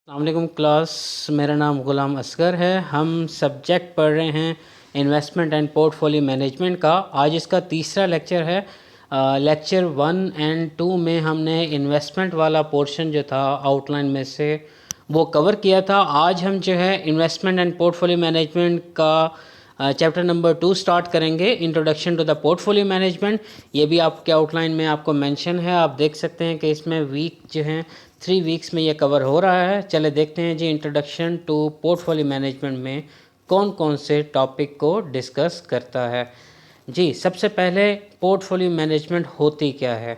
अस्सलामुअलैकुम क्लास, मेरा नाम ग़ुलाम असगर है। हम सब्जेक्ट पढ़ रहे हैं इन्वेस्टमेंट एंड पोर्टफोलियो मैनेजमेंट का। आज इसका तीसरा लेक्चर है। लेक्चर 1 और 2 में हमने इन्वेस्टमेंट वाला पोर्शन जो था आउटलाइन में से वो कवर किया था। आज हम जो है इन्वेस्टमेंट एंड पोर्टफोलियो मैनेजमेंट का चैप्टर नंबर 2 स्टार्ट करेंगे, introduction to the portfolio management. ये भी आपके आउटलाइन में आपको मेंशन है, आप देख सकते हैं कि इसमें वीक जो हैं 3 वीक्स में ये कवर हो रहा है। चले देखते हैं जी इंट्रोडक्शन टू पोर्टफोलियो मैनेजमेंट में कौन कौन से टॉपिक को डिस्कस करता है। जी सबसे पहले पोर्टफोलियो मैनेजमेंट होती क्या है।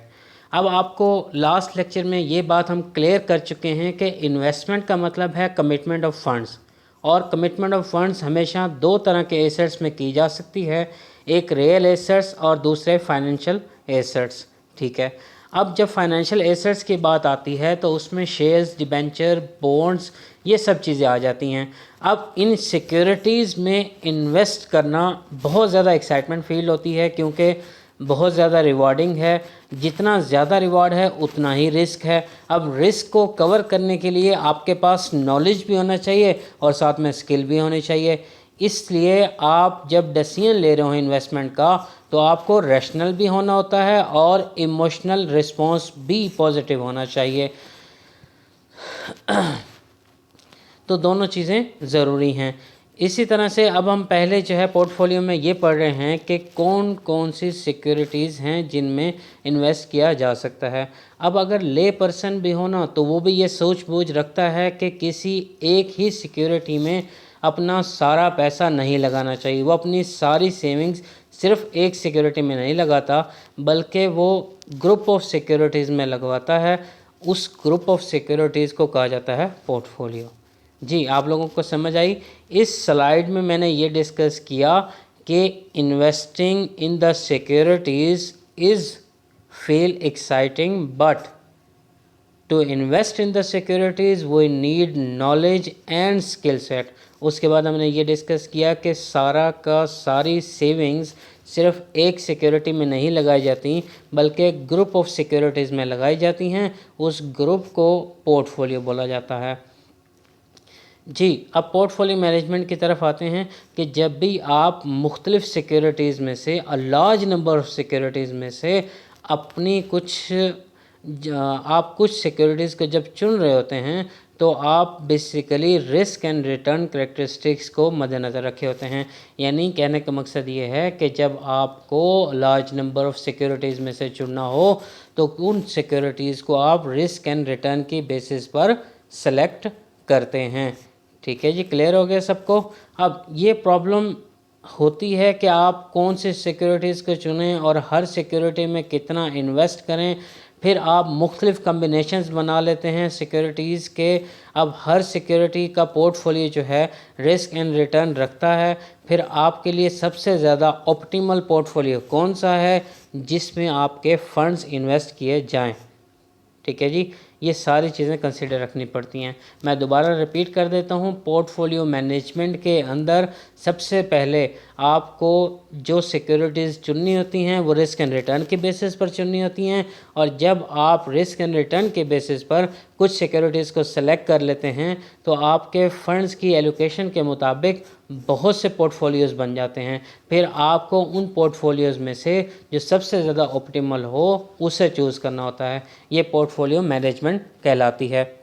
अब आपको लास्ट लेक्चर में ये बात हम क्लियर कर चुके हैं कि इन्वेस्टमेंट का मतलब है कमिटमेंट ऑफ फंड्स, और कमिटमेंट ऑफ फंड्स हमेशा दो तरह के एसेट्स में की जा सकती है, एक रियल एसेट्स और दूसरे फाइनेंशियल एसेट्स। ठीक है, अब जब फाइनेंशियल एसेट्स की बात आती है तो उसमें शेयर्स, डिबेंचर, बॉन्ड्स, ये सब चीज़ें आ जाती हैं। अब इन सिक्योरिटीज़ में इन्वेस्ट करना बहुत ज़्यादा एक्साइटमेंट फील होती है, क्योंकि बहुत ज़्यादा रिवॉर्डिंग है। जितना ज़्यादा रिवॉर्ड है उतना ही रिस्क है। अब रिस्क को कवर करने के लिए आपके पास नॉलेज भी होना चाहिए और साथ में स्किल भी होनी चाहिए। इसलिए आप जब डिसीजन ले रहे हो इन्वेस्टमेंट का तो आपको रैशनल भी होना होता है और इमोशनल रिस्पॉन्स भी पॉजिटिव होना चाहिए। तो दोनों चीज़ें ज़रूरी हैं। इसी तरह से अब हम पहले जो है पोर्टफोलियो में ये पढ़ रहे हैं कि कौन कौन सी सिक्योरिटीज़ हैं जिनमें इन्वेस्ट किया जा सकता है। अब अगर ले पर्सन भी हो ना तो वो भी ये सोच बूझ रखता है कि किसी एक ही सिक्योरिटी में अपना सारा पैसा नहीं लगाना चाहिए। वो अपनी सारी सेविंग्स सिर्फ एक सिक्योरिटी में नहीं लगाता, बल्कि वो ग्रुप ऑफ सिक्योरिटीज़ में लगवाता है। उस ग्रुप ऑफ सिक्योरिटीज़ को कहा जाता है पोर्टफोलियो। जी आप लोगों को समझ आई। इस स्लाइड में मैंने ये डिस्कस किया कि investing in the securities is feel exciting, but to invest in the securities we need knowledge and skill set. उसके बाद हमने ये डिस्कस किया कि सारा का सारी सेविंग्स सिर्फ एक सिक्योरिटी में नहीं लगाई जाती, बल्कि ग्रुप ऑफ सिक्योरिटीज़ में लगाई जाती हैं। उस ग्रुप को पोर्टफोलियो बोला जाता है। जी अब पोर्टफोलियो मैनेजमेंट की तरफ आते हैं कि जब भी आप मुख्तलिफ़ सिक्योरिटीज़ में से लार्ज नंबर ऑफ़ सिक्योरिटीज़ में से अपनी आप कुछ सिक्योरिटीज़ को जब चुन रहे होते हैं तो आप basically risk and return characteristics को मद्देनज़र रखे होते हैं। यानी कहने का मकसद ये है कि जब आपको लार्ज नंबर ऑफ़ सिक्योरिटीज़ में से चुनना हो तो उन सिक्योरिटीज़ को आप रिस्क एंड रिटर्न की बेसिस पर सेलेक्ट करते हैं। ठीक है जी, क्लियर हो गया सबको। अब ये प्रॉब्लम होती है कि आप कौन से सिक्योरिटीज़ को चुनें और हर सिक्योरिटी में कितना इन्वेस्ट करें। फिर आप मुख्तलिफ़ कम्बिनेशंस बना लेते हैं सिक्योरिटीज़ के। अब हर सिक्योरिटी का पोर्टफोलियो जो है रिस्क एंड रिटर्न रखता है। फिर आपके लिए सबसे ज़्यादा ऑप्टिमल पोर्टफोलियो कौन सा है जिसमें आपके फंड्स इन्वेस्ट किए जाएं। ठीक है जी, ये सारी चीज़ें कंसिडर रखनी पड़ती हैं। मैं दोबारा रिपीट कर देता हूँ, पोर्टफोलियो मैनेजमेंट के अंदर सबसे पहले आपको जो सिक्योरिटीज़ चुननी होती हैं वो रिस्क एंड रिटर्न के बेसिस पर चुननी होती हैं। और जब आप रिस्क एंड रिटर्न के बेसिस पर कुछ सिक्योरिटीज़ को सेलेक्ट कर लेते हैं तो आपके फंड्स की एलोकेशन के मुताबिक बहुत से पोर्टफोलियोज़ बन जाते हैं। फिर आपको उन पोर्टफोलियोज़ में से जो सबसे ज़्यादा ऑप्टिमल हो उसे चूज़ करना होता है। ये पोर्टफोलियो मैनेजमेंट कहलाती है।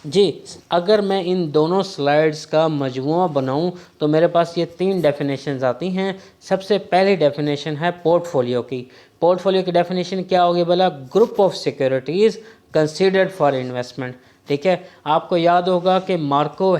जी अगर मैं इन दोनों स्लाइड्स का मजमूआ बनाऊं तो मेरे पास ये 3 डेफिनेशंस आती हैं। सबसे पहली डेफिनेशन है पोर्टफोलियो की। पोर्टफोलियो की डेफिनेशन क्या होगी भला? Group of securities considered for investment. ठीक है, आपको याद होगा कि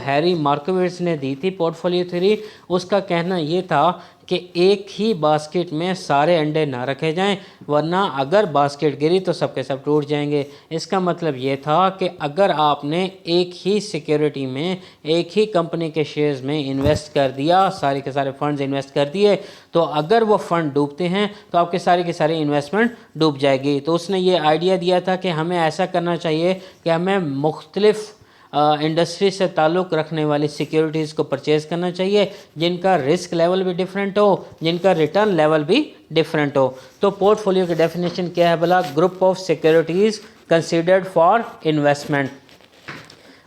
हैरी मार्कोविट्ज़ ने दी थी पोर्टफोलियो थ्योरी। उसका कहना ये था कि एक ही बास्केट में सारे अंडे ना रखे जाएं, वरना अगर बास्केट गिरी तो सबके सब टूट जाएंगे। इसका मतलब ये था कि अगर आपने एक ही सिक्योरिटी में एक ही कंपनी के शेयर्स में इन्वेस्ट कर दिया, सारे के सारे फंड्स इन्वेस्ट कर दिए, तो अगर वो फंड डूबते हैं तो आपके सारी की सारी इन्वेस्टमेंट डूब जाएगी। तो उसने ये आइडिया दिया था कि हमें ऐसा करना चाहिए कि हमें मुख्तलिफ़ इंडस्ट्री से ताल्लुक़ रखने वाली सिक्योरिटीज़ को परचेज़ करना चाहिए, जिनका रिस्क लेवल भी डिफरेंट हो, जिनका रिटर्न लेवल भी डिफरेंट हो। तो पोर्टफोलियो की डेफिनेशन क्या है भला? Group of securities considered for investment.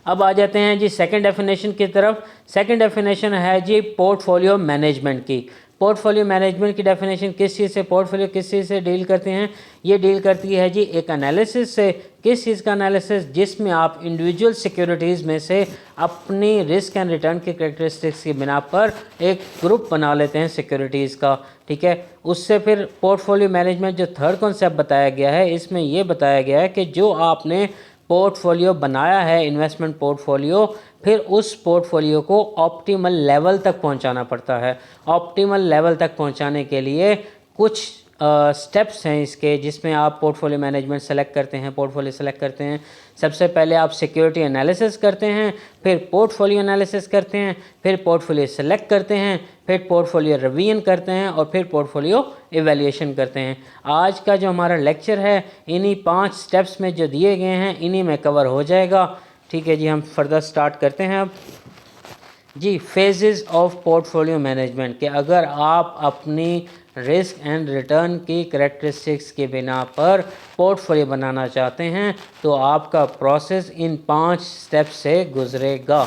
अब आ जाते हैं जी सेकंड डेफिनेशन की तरफ। सेकंड डेफिनेशन है जी पोर्टफोलियो मैनेजमेंट की। पोर्टफोलियो मैनेजमेंट की डेफिनेशन किस चीज़ से, पोर्टफोलियो किस चीज़ से डील करते हैं? ये डील करती है जी एक एनालिसिस से। किस चीज़ का एनालिसिस? जिसमें आप इंडिविजुअल सिक्योरिटीज़ में से अपनी रिस्क एंड रिटर्न की कैरेक्टरिस्टिक्स की बिना पर एक ग्रुप बना लेते हैं सिक्योरिटीज़ का, ठीक है। उससे फिर पोर्टफोलियो मैनेजमेंट जो थर्ड कॉन्सेप्ट बताया गया है, इसमें ये बताया गया है कि जो आपने पोर्टफोलियो बनाया है, इन्वेस्टमेंट पोर्टफोलियो, फिर उस पोर्टफोलियो को ऑप्टिमल लेवल तक पहुंचाना पड़ता है। ऑप्टिमल लेवल तक पहुंचाने के लिए कुछ स्टेप्स हैं इसके, जिसमें आप पोर्टफोलियो मैनेजमेंट सेलेक्ट करते हैं, पोर्टफोलियो सेलेक्ट करते हैं। सबसे पहले आप सिक्योरिटी एनालिसिस करते हैं, फिर पोर्टफोलियो एनालिसिस करते हैं, फिर पोर्टफोलियो सेलेक्ट करते हैं, फिर पोर्टफोलियो रिवीजन करते हैं और फिर पोर्टफोलियो इवैल्यूएशन करते हैं। आज का जो हमारा लेक्चर है इन्हीं 5 स्टेप्स में जो दिए गए हैं इन्हीं में कवर हो जाएगा, ठीक है जी। हम फर्दर स्टार्ट करते हैं अब जी। फेजेस ऑफ पोर्टफोलियो मैनेजमेंट के अगर आप अपनी रिस्क एंड रिटर्न की करैक्टरिस्टिक्स के बिना पर पोर्टफोलियो बनाना चाहते हैं तो आपका प्रोसेस इन 5 स्टेप्स से गुजरेगा,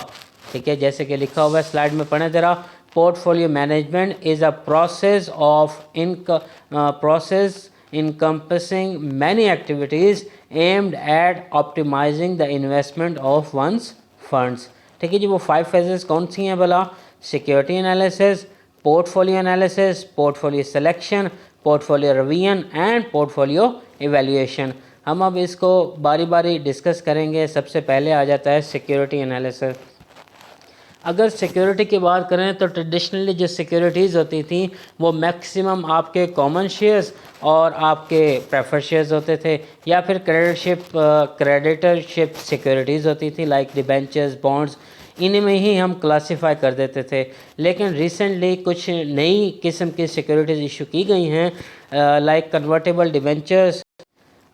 ठीक है। जैसे कि लिखा हुआ है स्लाइड में, पढ़ें ज़रा। Portfolio management is a process of process encompassing many activities aimed at optimizing the investment of one's funds, ठीक है जी। वो 5 फेजेस कौन सी हैं भला? Security analysis, portfolio analysis, portfolio selection, portfolio revision and portfolio evaluation. हम अब इसको बारी बारी डिस्कस करेंगे। सबसे पहले आ जाता है सिक्योरिटी एनालिसिस। अगर सिक्योरिटी की बात करें तो ट्रेडिशनली जो सिक्योरिटीज़ होती थी वो मैक्सिमम आपके कॉमन शेयर्स और आपके प्रेफर शेयर्स होते थे, या फिर क्रेडिटरशिप सिक्योरिटीज़ होती थी लाइक डिबेंचर्स, बॉन्ड्स, इन्हीं में ही हम क्लासिफाई कर देते थे। लेकिन रिसेंटली कुछ नई किस्म की सिक्योरिटीज़ इशू की गई हैं like convertible debentures,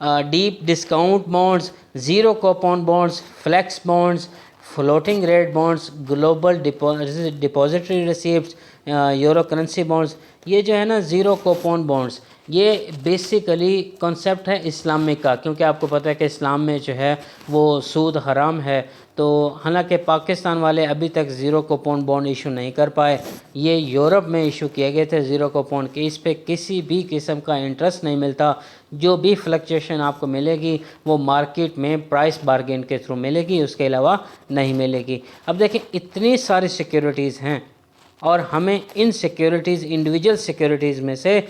deep discount bonds, zero coupon bonds, flex bonds, floating rate bonds, global depository receipts, euro currency bonds. ये जो है ना ज़ीरो कूपन बॉन्ड्स, ये बेसिकली कॉन्सेप्ट है इस्लामिक का, क्योंकि आपको पता है कि इस्लाम में जो है वो सूद हराम है। तो हालांकि पाकिस्तान वाले अभी तक ज़ीरो कूपन बॉन्ड इशू नहीं कर पाए, ये यूरोप में इशू किए गए थे ज़ीरो कूपन के। इस पे किसी भी किस्म का इंटरेस्ट नहीं मिलता। जो भी फ्लक्चुएशन आपको मिलेगी वो मार्केट में प्राइस बार्गेन के थ्रू मिलेगी, उसके अलावा नहीं मिलेगी। अब देखें इतनी सारी सिक्योरिटीज़ हैं और हमें इन सिक्योरिटीज़, इंडिविजुअल सिक्योरिटीज़ में से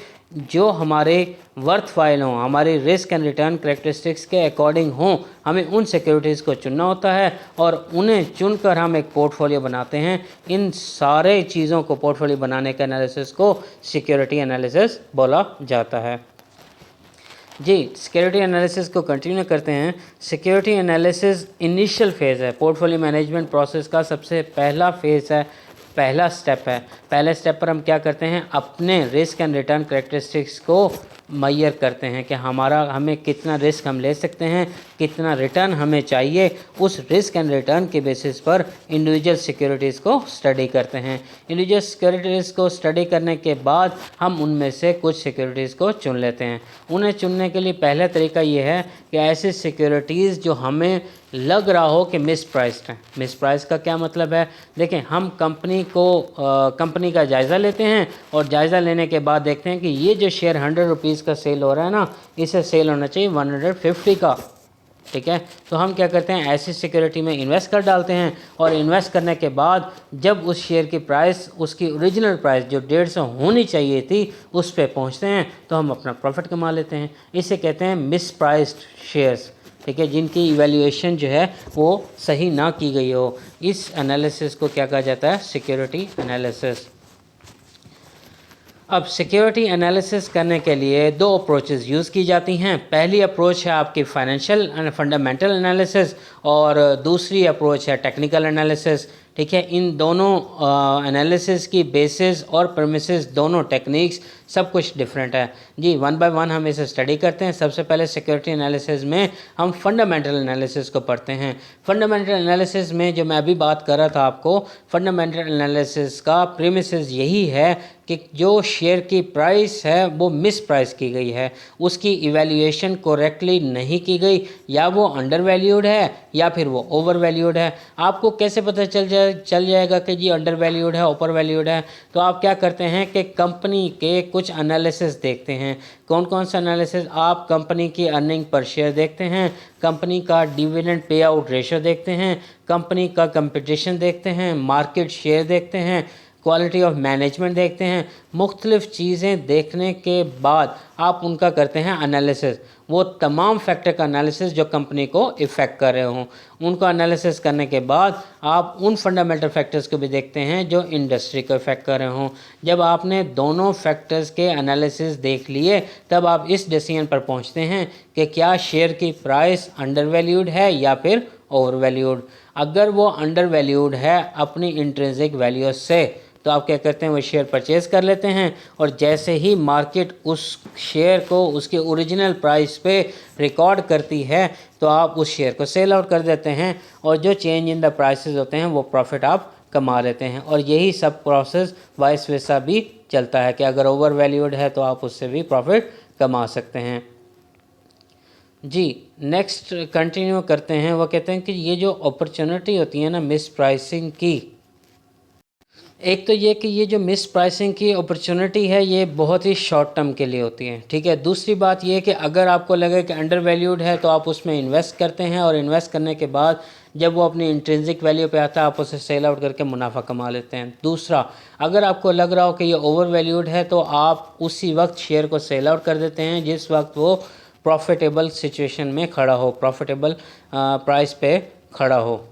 जो हमारे वर्थ फाइल हों, हमारी रिस्क एंड रिटर्न करेक्टरिस्टिक्स के अकॉर्डिंग हों, हमें उन सिक्योरिटीज़ को चुनना होता है और उन्हें चुनकर हम एक पोर्टफोलियो बनाते हैं। इन सारे चीज़ों को, पोर्टफोलियो बनाने के एनालिसिस को सिक्योरिटी एनालिसिस बोला जाता है जी। सिक्योरिटी एनालिसिस को कंटिन्यू करते हैं। सिक्योरिटी एनालिसिस इनिशियल फेज़ है, पोर्टफोलियो मैनेजमेंट प्रोसेस का सबसे पहला फेज़ है, पहला स्टेप है। पहले स्टेप पर हम क्या करते हैं? अपने रिस्क एंड रिटर्न करेक्टरिस्टिक्स को मैयर करते हैं कि हमें कितना रिस्क हम ले सकते हैं, कितना रिटर्न हमें चाहिए। उस रिस्क एंड रिटर्न के बेसिस पर इंडिविजुअल सिक्योरिटीज़ को स्टडी करते हैं। इंडिविजुअल सिक्योरिटीज़ को स्टडी करने के बाद हम उनमें से कुछ सिक्योरिटीज़ को चुन लेते हैं। उन्हें चुनने के लिए पहला तरीका ये है कि ऐसी सिक्योरिटीज़ जो हमें लग रहा हो कि मिस प्राइस्ड है। मिस प्राइस का क्या मतलब है? देखें, हम कंपनी का जायज़ा लेते हैं और जायज़ा लेने के बाद देखते हैं कि ये जो शेयर 100 रुपीज़ का सेल हो रहा है ना, इसे सेल होना चाहिए 150 का, ठीक है। तो हम क्या करते हैं, ऐसी सिक्योरिटी में इन्वेस्ट कर डालते हैं और इन्वेस्ट करने के बाद जब उस शेयर की प्राइस, उसकी ओरिजिनल प्राइस जो 150 होनी चाहिए थी, उस पे पहुंचते हैं तो हम अपना प्रॉफिट कमा लेते हैं। इसे कहते हैं मिस प्राइस्ड शेयर्स, ठीक है, जिनकी इवैल्यूएशन जो है वो सही ना की गई हो। इस एनालिसिस को क्या कहा जाता है? Security analysis. अब सिक्योरिटी एनालिसिस करने के लिए 2 अप्रोचेस यूज़ की जाती हैं। पहली अप्रोच है आपकी फाइनेंशियल एंड फंडामेंटल एनालिसिस और दूसरी अप्रोच है टेक्निकल एनालिसिस, ठीक है। इन दोनों एनालिसिस की बेसिस और प्रेमिसेस दोनों टेक्निक्स सब कुछ डिफरेंट है जी। वन बाय वन हम इसे स्टडी करते हैं। सबसे पहले सिक्योरिटी एनालिसिस में हम फंडामेंटल एनालिसिस को पढ़ते हैं। फंडामेंटल एनालिसिस में जो मैं अभी बात कर रहा था आपको, फंडामेंटल एनालिसिस का प्रीमिसेस यही है कि जो शेयर की प्राइस है वो मिस प्राइस की गई है, उसकी इवैल्यूएशन करेक्टली नहीं की गई, या वो अंडर वैल्यूड है या फिर वो ओवर वैल्यूड है। आपको कैसे पता चल जाएगा कि जी अंडर वैल्यूड है, ओवर वैल्यूड है? तो आप क्या करते हैं कि कंपनी के कुछ एनालिसिस देखते हैं। कौन कौन सा एनालिसिस? आप कंपनी की अर्निंग पर शेयर देखते हैं, कंपनी का डिविडेंड पे आउट रेशो देखते हैं, कंपनी का कंपटीशन देखते हैं, मार्केट शेयर देखते हैं, क्वालिटी ऑफ मैनेजमेंट देखते हैं। मुख्तलिफ चीज़ें देखने के बाद आप उनका करते हैं एनालिसिस। वो तमाम फैक्टर का एनालिसिस जो कंपनी को इफ़ेक्ट कर रहे हों, उनको एनालिसिस करने के बाद आप उन फंडामेंटल फैक्टर्स को भी देखते हैं जो इंडस्ट्री को इफ़ेक्ट कर रहे हों। जब आपने दोनों फैक्टर्स के एनालिसिस देख लिए तब आप इस डिसीजन पर पहुंचते हैं कि क्या शेयर की प्राइस अंडर वैल्यूड है या फिर ओवर वैल्यूड। अगर वो अंडर वैल्यूड है अपनी इंट्रिंसिक वैल्यू से, तो आप क्या करते हैं, वो शेयर परचेज कर लेते हैं, और जैसे ही मार्केट उस शेयर को उसके ओरिजिनल प्राइस पे रिकॉर्ड करती है तो आप उस शेयर को सेल आउट कर देते हैं, और जो चेंज इन द प्राइसेस होते हैं वो प्रॉफिट आप कमा लेते हैं। और यही सब प्रोसेस वाइस वर्सा भी चलता है कि अगर ओवर वैल्यूड है तो आप उससे भी प्रॉफिट कमा सकते हैं जी। नेक्स्ट कंटिन्यू करते हैं। वो कहते हैं कि ये जो अपॉर्चुनिटी होती है ना मिस प्राइसिंग की, एक तो ये कि ये जो मिस प्राइसिंग की अपॉर्चुनिटी है ये बहुत ही शॉर्ट टर्म के लिए होती है, ठीक है। दूसरी बात ये कि अगर आपको लगे कि अंडर वैल्यूड है तो आप उसमें इन्वेस्ट करते हैं, और इन्वेस्ट करने के बाद जब वो अपनी इंट्रिंसिक वैल्यू पे आता है आप उसे सेल आउट करके मुनाफा कमा लेते हैं। दूसरा, अगर आपको लग रहा हो कि ये ओवर वैल्यूड है तो आप उसी वक्त शेयर को सेल आउट कर देते हैं जिस वक्त वो प्रॉफिटेबल सिचुएशन में खड़ा हो, प्रॉफिटेबल प्राइस पे खड़ा हो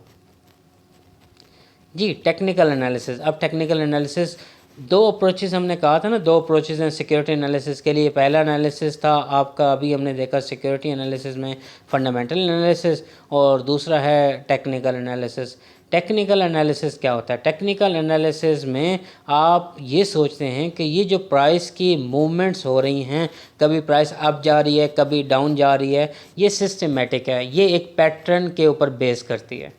जी। Technical analysis. अब टेक्निकल एनालिसिस दो अप्रोचेस हमने कहा था ना, दो अप्रोचेस हैं सिक्योरिटी एनालिसिस के लिए। पहला एनालिसिस था आपका, अभी हमने देखा सिक्योरिटी एनालिसिस में फंडामेंटल एनालिसिस, और दूसरा है टेक्निकल एनालिसिस। टेक्निकल एनालिसिस क्या होता है? टेक्निकल एनालिसिस में आप ये सोचते हैं कि ये जो प्राइस की मूवमेंट्स हो रही हैं, कभी प्राइस अप जा रही है कभी डाउन जा रही है, ये सिस्टमेटिक है, ये एक पैटर्न के ऊपर बेस करती है।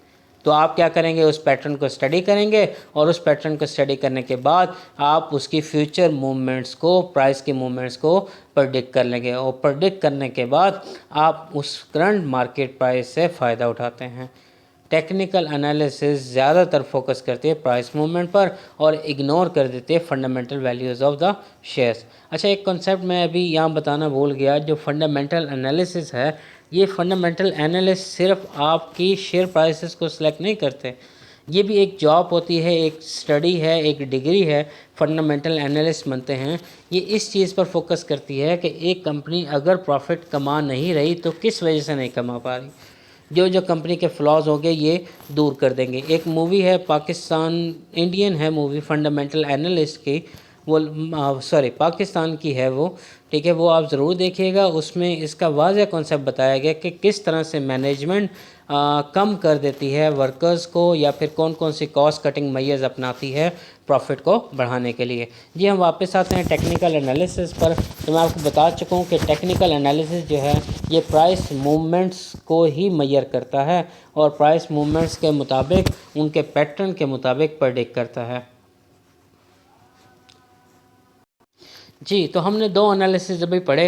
तो आप क्या करेंगे, उस पैटर्न को स्टडी करेंगे, और उस पैटर्न को स्टडी करने के बाद आप उसकी फ्यूचर मूवमेंट्स को, प्राइस की मूवमेंट्स को प्रेडिक्ट कर लेंगे, और प्रेडिक्ट करने के बाद आप उस करंट मार्केट प्राइस से फ़ायदा उठाते हैं। टेक्निकल एनालिसिस ज़्यादातर फोकस करती है प्राइस मूवमेंट पर और इग्नोर कर देती है fundamental values of the shares. अच्छा, एक कॉन्सेप्ट मैं अभी यहाँ बताना भूल गया, जो फंडामेंटल एनालिसिस है, ये फंडामेंटल एनालिस्ट सिर्फ आपकी शेयर प्राइसेस को सिलेक्ट नहीं करते, ये भी एक जॉब होती है, एक स्टडी है, एक डिग्री है। फंडामेंटल एनालिस्ट बनते हैं, ये इस चीज़ पर फोकस करती है कि एक कंपनी अगर प्रॉफिट कमा नहीं रही तो किस वजह से नहीं कमा पा रही, जो जो कंपनी के फ्लॉज हो गए ये दूर कर देंगे। एक मूवी है पाकिस्तान, इंडियन है मूवी, फंडामेंटल एनालिस्ट की, वो पाकिस्तान की है वो, ठीक है, वो आप ज़रूर देखिएगा। उसमें इसका वाज़ह कॉन्सेप्ट बताया गया कि किस तरह से मैनेजमेंट कम कर देती है वर्कर्स को, या फिर कौन कौन सी कॉस्ट कटिंग मेजर्स अपनाती है प्रॉफिट को बढ़ाने के लिए। जी, हम वापस आते हैं टेक्निकल एनालिसिस पर। तो मैं आपको बता चुका हूँ कि टेक्निकल एनालिसिस जो है ये प्राइस मूवमेंट्स को ही मेजर करता है, और प्राइस मूवमेंट्स के मुताबिक, उनके पैटर्न के मुताबिक प्रेडिक्ट करता है जी। तो हमने दो एनालिसिस अभी पढ़े,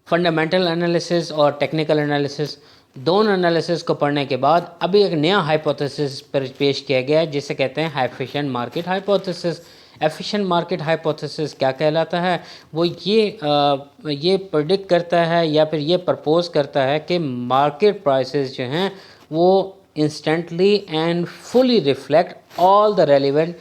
फंडामेंटल एनालिसिस और टेक्निकल एनालिसिस। दोनों एनालिसिस को पढ़ने के बाद अभी एक नया हाइपोथेसिस पर पेश किया गया है जिसे कहते हैं efficient market hypothesis. Efficient market hypothesis क्या कहलाता है? वो ये प्रेडिक्ट करता है या फिर ये प्रपोज करता है कि मार्केट प्राइसेस जो हैं वो instantly and fully reflect all the relevant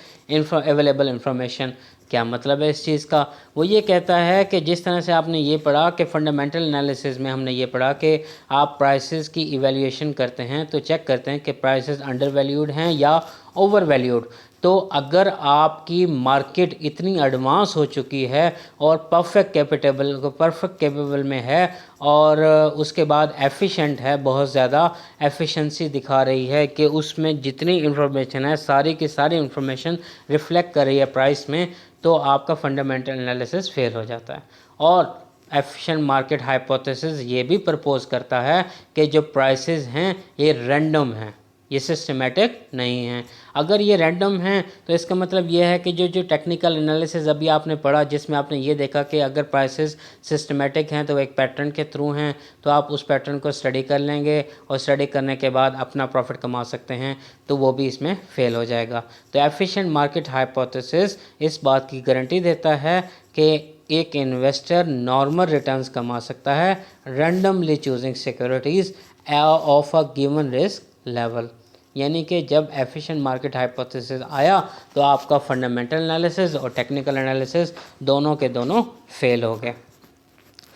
available information. क्या मतलब है इस चीज़ का? वो ये कहता है कि जिस तरह से आपने ये पढ़ा कि फंडामेंटल एनालिसिस में हमने ये पढ़ा कि आप प्राइसेस की इवैल्यूएशन करते हैं तो चेक करते हैं कि प्राइसेस अंडर वैल्यूड हैं या ओवर वैल्यूड। तो अगर आपकी मार्केट इतनी एडवांस हो चुकी है और परफेक्ट कैपेबल में है और उसके बाद एफिशिएंट है, बहुत ज़्यादा एफिशिएंसी दिखा रही है कि उसमें जितनी इन्फॉर्मेशन है सारी की सारी इन्फॉर्मेशन रिफ्लेक्ट कर रही है प्राइस में, तो आपका फंडामेंटल एनालिसिस फेल हो जाता है। और एफिशिएंट मार्केट हाइपोथेसिस ये भी प्रपोज करता है कि जो प्राइसेस हैं ये रैंडम हैं, ये सिस्टमेटिक नहीं है। अगर ये रैंडम है तो इसका मतलब ये है कि जो टेक्निकल एनालिसिस अभी आपने पढ़ा, जिसमें आपने ये देखा कि अगर प्राइसेस सिस्टमेटिक हैं तो एक पैटर्न के थ्रू हैं, तो आप उस पैटर्न को स्टडी कर लेंगे और स्टडी करने के बाद अपना प्रॉफिट कमा सकते हैं, तो वो भी इसमें फेल हो जाएगा। तो एफिशिएंट मार्केट हाइपोथेसिस इस बात की गारंटी देता है कि एक इन्वेस्टर नॉर्मल रिटर्न्स कमा सकता है randomly choosing securities of a given risk level. यानी कि जब एफिशिएंट मार्केट हाइपोथेसिस आया तो आपका फंडामेंटल एनालिसिस और टेक्निकल एनालिसिस दोनों के दोनों फेल हो गए।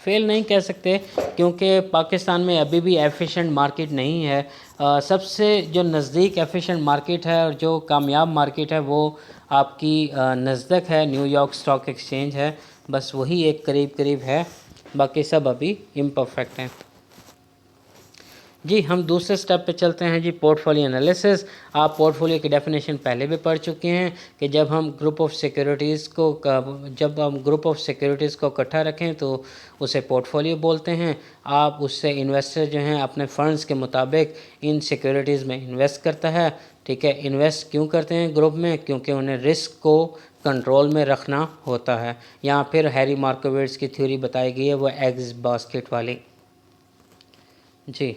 फेल नहीं कह सकते क्योंकि पाकिस्तान में अभी भी एफिशिएंट मार्केट नहीं है। सबसे जो नज़दीक एफिशिएंट मार्केट है और जो कामयाब मार्केट है वो आपकी नज़दीक है, न्यूयॉर्क स्टॉक एक्सचेंज है, बस वही एक करीब करीब है, बाकी सब अभी इम्परफेक्ट हैं। जी हम दूसरे स्टेप पे चलते हैं जी, पोर्टफोलियो एनालिसिस। आप पोर्टफोलियो की डेफिनेशन पहले भी पढ़ चुके हैं कि जब हम ग्रुप ऑफ सिक्योरिटीज़ को इकट्ठा रखें तो उसे पोर्टफोलियो बोलते हैं। आप उससे इन्वेस्टर जो हैं अपने फंड्स के मुताबिक इन सिक्योरिटीज़ में इन्वेस्ट करता है। ठीक है, इन्वेस्ट क्यों करते हैं ग्रुप में? क्योंकि उन्हें रिस्क को कंट्रोल में रखना होता है। यहाँ फिर हैरी मार्कोविट्ज़ की थ्योरी बताई गई है, वो एग्स बास्केट वाली। जी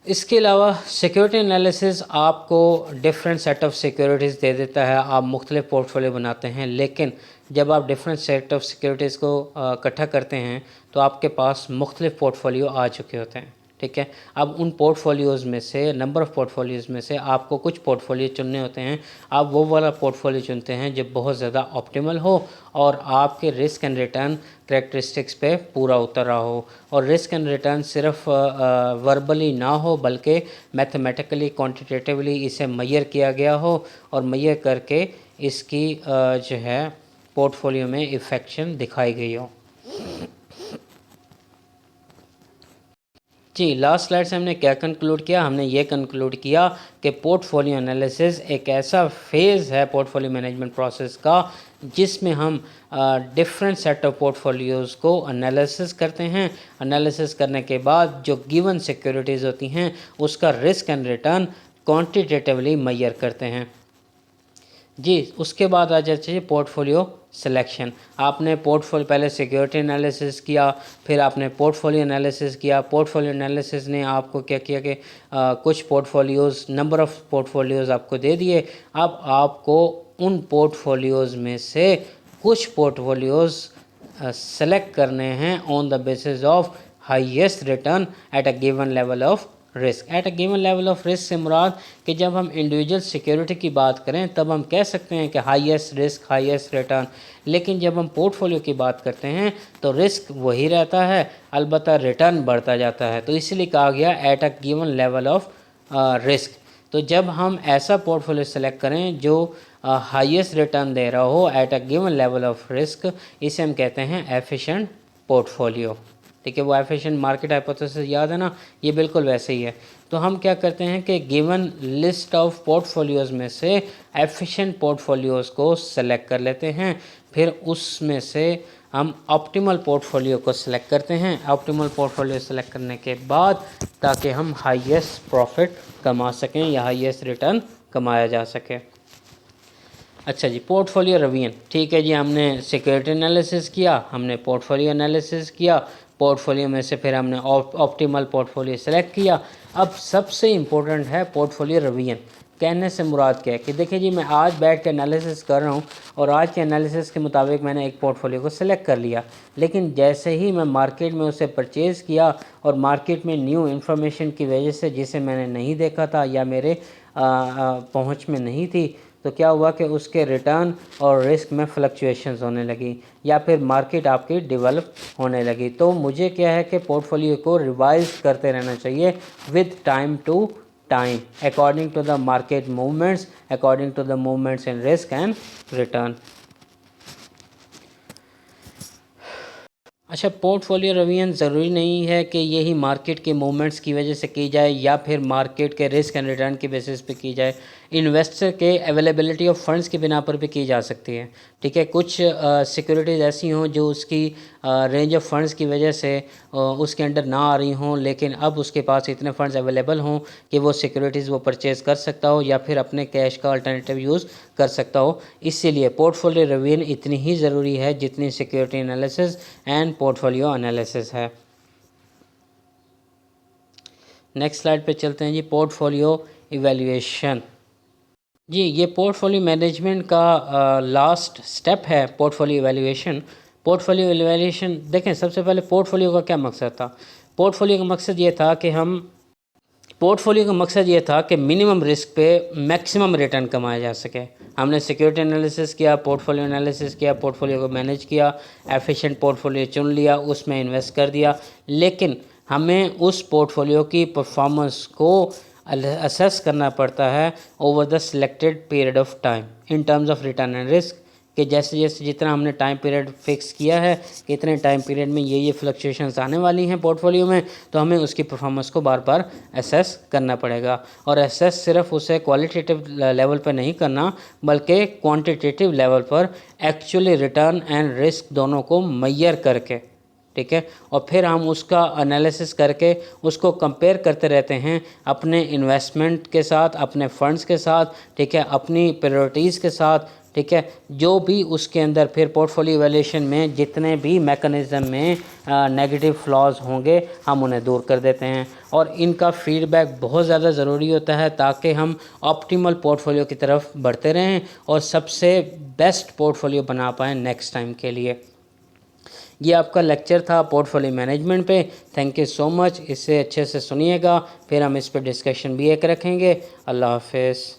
इसके अलावा सिक्योरिटी एनालिसिस आपको डिफरेंट सेट ऑफ सिक्योरिटीज़ दे देता है। आप मुख्तलिफ पोर्टफोलियो बनाते हैं, लेकिन जब आप डिफरेंट सेट ऑफ सिक्योरिटीज़ को इकट्ठा करते हैं तो आपके पास मुख्तलिफ पोर्टफोलियो आ चुके होते हैं। ठीक है, अब उन पोर्टफोलियोज़ में से नंबर ऑफ़ पोर्टफोलियोज़ में से आपको कुछ पोर्टफोलियो चुनने होते हैं। आप वो वाला पोर्टफोलियो चुनते हैं जो बहुत ज़्यादा ऑप्टिमल हो और आपके रिस्क एंड रिटर्न करैक्टरिस्टिक्स पे पूरा उतर रहा हो। और रिस्क एंड रिटर्न सिर्फ वर्बली ना हो बल्कि मैथमेटिकली क्वांटिटेटिवली इसे मेजर किया गया हो और मेजर करके इसकी जो है पोर्टफोलियो में इफेक्शन दिखाई गई हो। जी लास्ट स्लाइड से हमने क्या कंक्लूड किया? हमने ये कंक्लूड किया कि पोर्टफोलियो एनालिसिस एक ऐसा फेज़ है पोर्टफोलियो मैनेजमेंट प्रोसेस का जिसमें हम डिफरेंट सेट ऑफ पोर्टफोलियोज़ को एनालिसिस करते हैं। एनालिसिस करने के बाद जो गिवन सिक्योरिटीज़ होती हैं उसका risk and return quantitatively measure करते हैं। जी उसके बाद आ जाते हैं पोर्टफोलियो सिलेक्शन। आपने पोर्टफोलियो पहले सिक्योरिटी एनालिसिस किया, फिर आपने पोर्टफोलियो एनालिसिस किया। पोर्टफोलियो एनालिसिस ने आपको क्या किया कि कुछ पोर्टफोलियोज़, नंबर ऑफ़ पोर्टफोलियोज़ आपको दे दिए। अब आपको उन पोर्टफोलियोज़ में से कुछ पोर्टफोलियोज़ सेलेक्ट करने हैं on the basis of highest return at a given level of risk. At a given level of risk से मुराद कि जब हम इंडिविजुअल सिक्योरिटी की बात करें तब हम कह सकते हैं कि हाईएस्ट रिस्क हाईएस्ट रिटर्न, लेकिन जब हम पोर्टफोलियो की बात करते हैं तो रिस्क वही रहता है, अलबत्ता रिटर्न बढ़ता जाता है। तो इसलिए कहा गया at a given level of risk. तो जब हम ऐसा पोर्टफोलियो सेलेक्ट करें जो हाईएस्ट रिटर्न दे रहा हो at a given level of risk, इसे हम कहते हैं एफिशिएंट पोर्टफोलियो। ठीक है, वो एफिशिएंट मार्केट हाइपोथेसिस याद है ना, ये बिल्कुल वैसे ही है। तो हम क्या करते हैं कि गिवन लिस्ट ऑफ पोर्टफोलियोज़ में से एफिशिएंट पोर्टफोलियोज़ को सेलेक्ट कर लेते हैं, फिर उसमें से हम ऑप्टिमल पोर्टफोलियो को सिलेक्ट करते हैं। ऑप्टिमल पोर्टफोलियो सेलेक्ट करने के बाद ताकि हम हाईएस्ट प्रॉफिट कमा सकें या हाईएस्ट रिटर्न कमाया जा सके। अच्छा जी, पोर्टफोलियो रिवीजन। ठीक है जी, हमने सिक्योरिटी एनालिसिस किया, हमने पोर्टफोलियो एनालिसिस किया, पोर्टफोलियो में से फिर हमने ऑप्टिमल पोर्टफोलियो सेलेक्ट किया। अब सबसे इम्पोर्टेंट है पोर्टफोलियो रिवीजन। कहने से मुराद क्या है कि देखिए जी, मैं आज बैठ के एनालिसिस कर रहा हूँ और आज के एनालिसिस के मुताबिक मैंने एक पोर्टफोलियो को सिलेक्ट कर लिया, लेकिन जैसे ही मैं मार्केट में उसे परचेज़ किया और मार्केट में न्यू इन्फॉर्मेशन की वजह से जिसे मैंने नहीं देखा था या मेरे पहुँच में नहीं थी, तो क्या हुआ कि उसके रिटर्न और रिस्क में फ्लक्चुएशंस होने लगी या फिर मार्केट आपकी डेवलप होने लगी। तो मुझे क्या है कि पोर्टफोलियो को रिवाइज करते रहना चाहिए with time to time according to the market movements, according to the movements in risk and return. अच्छा, पोर्टफोलियो रिवीजन ज़रूरी नहीं है कि यही मार्केट के मूवमेंट्स की वजह से की जाए या फिर मार्केट के रिस्क एंड रिटर्न के बेसिस पे की जाए। इन्वेस्टर के अवेलेबिलिटी ऑफ फंड्स की बिना पर भी की जा सकती है। ठीक है, कुछ सिक्योरिटीज़ ऐसी हों जो उसकी रेंज ऑफ फंड्स की वजह से उसके अंडर ना आ रही हों, लेकिन अब उसके पास इतने फंड्स अवेलेबल हों कि वो सिक्योरिटीज़ वो परचेज़ कर सकता हो या फिर अपने कैश का अल्टरनेटिव यूज़ कर सकता हो। इसीलिए पोर्टफोलियो रिवीजन इतनी ही ज़रूरी है जितनी security analysis and portfolio analysis है। नेक्स्ट स्लाइड पे चलते हैं जी, पोर्टफोलियो इवैल्यूएशन। जी, ये पोर्टफोलियो मैनेजमेंट का लास्ट स्टेप है पोर्टफोलियो इवैल्यूएशन। पोर्टफोलियो इवैल्यूएशन देखें, सबसे पहले पोर्टफोलियो का क्या मकसद था? पोर्टफोलियो का मकसद ये था कि मिनिमम रिस्क पे मैक्सिमम रिटर्न कमाया जा सके। हमने सिक्योरिटी एनालिसिस किया, पोर्टफोलियो एनालिसिस किया, पोर्टफोलियो को मैनेज किया, एफिशिएंट पोर्टफोलियो चुन लिया, उसमें इन्वेस्ट कर दिया, लेकिन हमें उस पोर्टफोलियो की परफॉर्मेंस को असेस करना पड़ता है over the selected period of time in terms of return and risk, कि जैसे जैसे जितना हमने टाइम पीरियड फिक्स किया है कि इतने टाइम पीरियड में ये फ्लक्चुएशंस आने वाली हैं पोर्टफोलियो में, तो हमें उसकी परफॉर्मेंस को बार बार असेस करना पड़ेगा। और असेस सिर्फ उसे क्वालिटेटिव लेवल पर नहीं करना, बल्कि क्वांटिटेटिव लेवल पर एक्चुअली रिटर्न एंड रिस्क दोनों को मैयर करके, ठीक है, और फिर हम उसका एनालिसिस करके उसको कंपेयर करते रहते हैं अपने इन्वेस्टमेंट के साथ, अपने फंड्स के साथ, ठीक है, अपनी प्रायोरिटीज़ के साथ, ठीक है, जो भी उसके अंदर फिर पोर्टफोलियो वैल्यूएशन में जितने भी मैकेनिज़्म में नेगेटिव फ्लॉज होंगे हम उन्हें दूर कर देते हैं। और इनका फीडबैक बहुत ज़्यादा ज़रूरी होता है ताकि हम ऑप्टिमल पोर्टफोलियो की तरफ बढ़ते रहें और सबसे बेस्ट पोर्टफोलियो बना पाएँ नेक्स्ट टाइम के लिए। ये आपका लेक्चर था पोर्टफोलियो मैनेजमेंट पे। Thank you so much. इसे अच्छे से सुनिएगा, फिर हम इस पर डिस्कशन भी एक रखेंगे। अल्लाह हाफिज़।